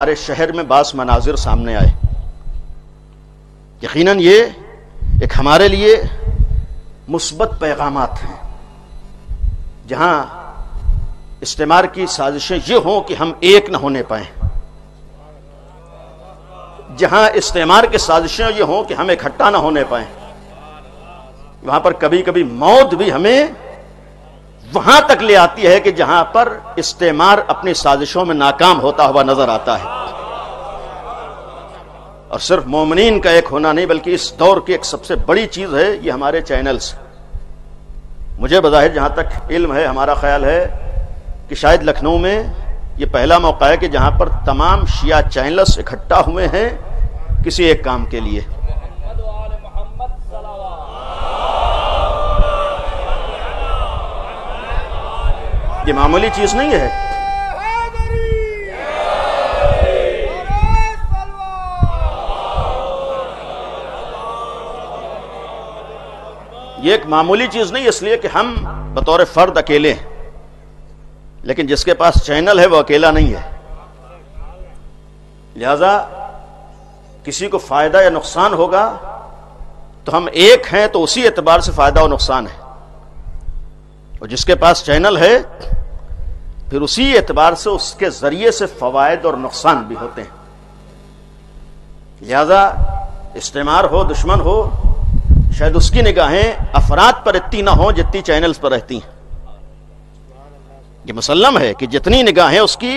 ہمارے شہر میں بعض مناظر سامنے آئے. یقیناً یہ ایک ہمارے لیے مثبت پیغامات ہیں، جہاں استعمار کی سازشیں یہ ہوں کہ ہم ایک نہ ہونے پائیں، جہاں استعمار کی سازشیں یہ ہوں کہ ہم اکٹھا نہ ہونے پائیں، وہاں پر کبھی کبھی موت بھی ہمیں وہاں تک لے آتی ہے کہ جہاں پر استعمار اپنی سازشوں میں ناکام ہوتا ہوا نظر آتا ہے. اور صرف مومنین کا ایک ہونا نہیں، بلکہ اس دور کی ایک سب سے بڑی چیز ہے یہ ہمارے چینلز. مجھے بظاہر جہاں تک علم ہے، ہمارا خیال ہے کہ شاید لکھنؤ میں یہ پہلا موقع ہے کہ جہاں پر تمام شیعہ چینلز اکٹھا ہوئے ہیں کسی ایک کام کے لیے. یہ معمولی چیز نہیں ہے. یہ ایک معمولی چیز نہیں، اس لیے کہ ہم بطور فرد اکیلے ہیں، لیکن جس کے پاس چینل ہے وہ اکیلا نہیں ہے. لہذا کسی کو فائدہ یا نقصان ہوگا تو ہم ایک ہیں تو اسی اعتبار سے فائدہ و نقصان ہے، اور جس کے پاس چینل ہے پھر اسی اعتبار سے اس کے ذریعے سے فوائد اور نقصان بھی ہوتے ہیں. لہذا استعمار ہو، دشمن ہو، شاید اس کی نگاہیں افراد پر اتنی نہ ہوں جتنی چینلز پر رہتی ہیں. یہ مسلم ہے کہ جتنی نگاہیں اس کی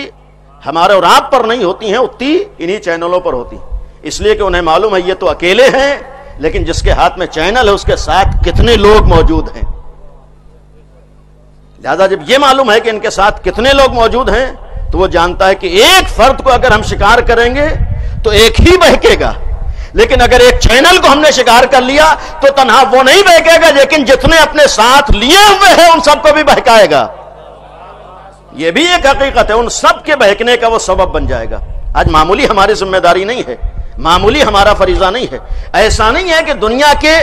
ہمارے اور آپ پر نہیں ہوتی ہیں اتنی انہی چینلوں پر ہوتی ہیں، اس لیے کہ انہیں معلوم ہے یہ تو اکیلے ہیں، لیکن جس کے ہاتھ میں چینل ہے اس کے ساتھ کتنے لوگ موجود ہیں. لہذا جب یہ معلوم ہے کہ ان کے ساتھ کتنے لوگ موجود ہیں تو وہ جانتا ہے کہ ایک فرد کو اگر ہم شکار کریں گے تو ایک ہی بہکے گا، لیکن اگر ایک چینل کو ہم نے شکار کر لیا تو تنہا وہ نہیں بہکے گا، لیکن جتنے اپنے ساتھ لیے ہوئے ہیں ان سب کو بھی بہکائے گا. یہ بھی ایک حقیقت ہے، ان سب کے بہکنے کا وہ سبب بن جائے گا. آج معمولی ہماری ذمہ داری نہیں ہے، معمولی ہمارا فریضہ نہیں ہے. ایسا نہیں ہے کہ دنیا کے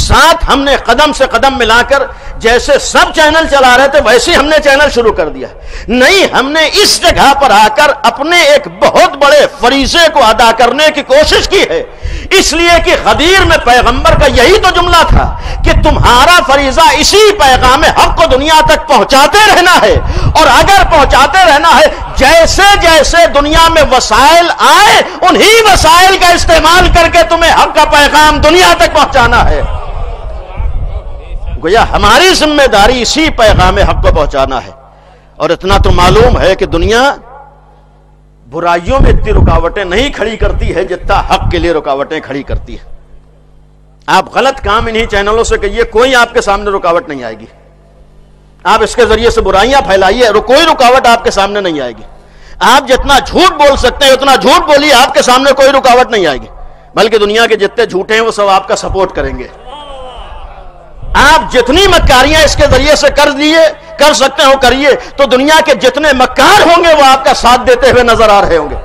ساتھ ہم نے قدم سے قدم ملا کر جیسے سب چینل چلا رہے تھے ویسے ہم نے چینل شروع کر دیا. نہیں، ہم نے اس جگہ پر آ کر اپنے ایک بہت بڑے فریضے کو ادا کرنے کی کوشش کی ہے، اس لیے کہ غدیر میں پیغمبر کا یہی تو جملہ تھا کہ تمہارا فریضہ اسی پیغام حق کو دنیا تک پہنچاتے رہنا ہے، اور اگر پہنچاتے رہنا ہے جیسے جیسے دنیا میں وسائل آئے انہی وسائل کا استعمال کر کے تمہیں حق کا پیغام دنیا تک پہنچانا ہے. گویا ہماری ذمہ داری اسی پیغام حق کو پہنچانا ہے. اور اتنا تو معلوم ہے کہ دنیا برائیوں میں اتنی رکاوٹیں نہیں کھڑی کرتی ہے جتنا حق کے لیے رکاوٹیں کھڑی کرتی ہے. آپ غلط کام انہی چینلوں سے کہیے، کوئی آپ کے سامنے رکاوٹ نہیں آئے گی. آپ اس کے ذریعے سے برائیاں پھیلائیے، کوئی رکاوٹ آپ کے سامنے نہیں آئے گی. آپ جتنا جھوٹ بول سکتے ہیں اتنا جھوٹ بولیے، آپ کے سامنے کوئی رکاوٹ نہیں آئے گی، بلکہ دنیا کے جتنے جھوٹے ہیں وہ سب آپ کا سپورٹ کریں گے. آپ جتنی مکاریاں اس کے ذریعے سے کر سکتے ہو کریے، تو دنیا کے جتنے مکار ہوں گے وہ آپ کا ساتھ دیتے ہوئے نظر آ رہے ہوں گے.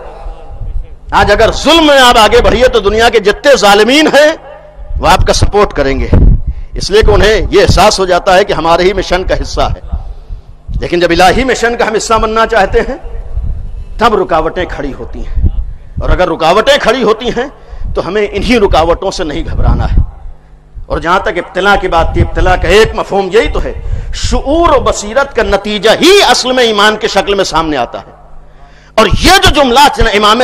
آج اگر ظلم میں آپ آگے بڑھیے تو دنیا کے جتنے ظالمین ہیں وہ آپ کا سپورٹ کریں گے، اس لیے کہ انہیں یہ احساس ہو جاتا ہے کہ ہمارے ہی مشن کا حصہ ہے. لیکن جب الہی مشن کا ہم حصہ بننا چاہتے ہیں تب رکاوٹیں کھڑی ہوتی ہیں، اور اگر رکاوٹیں کھڑی ہوتی ہیں تو ہمیں انہی رکاوٹوں سے نہیں گھبرانا ہے. اور جہاں تک ابتلا کی بات تھی، ابتلا کا ایک مفہوم یہی تو ہے، شعور و بصیرت کا نتیجہ ہی اصل میں ایمان کی شکل میں سامنے آتا ہے. اور یہ جو جملہ امام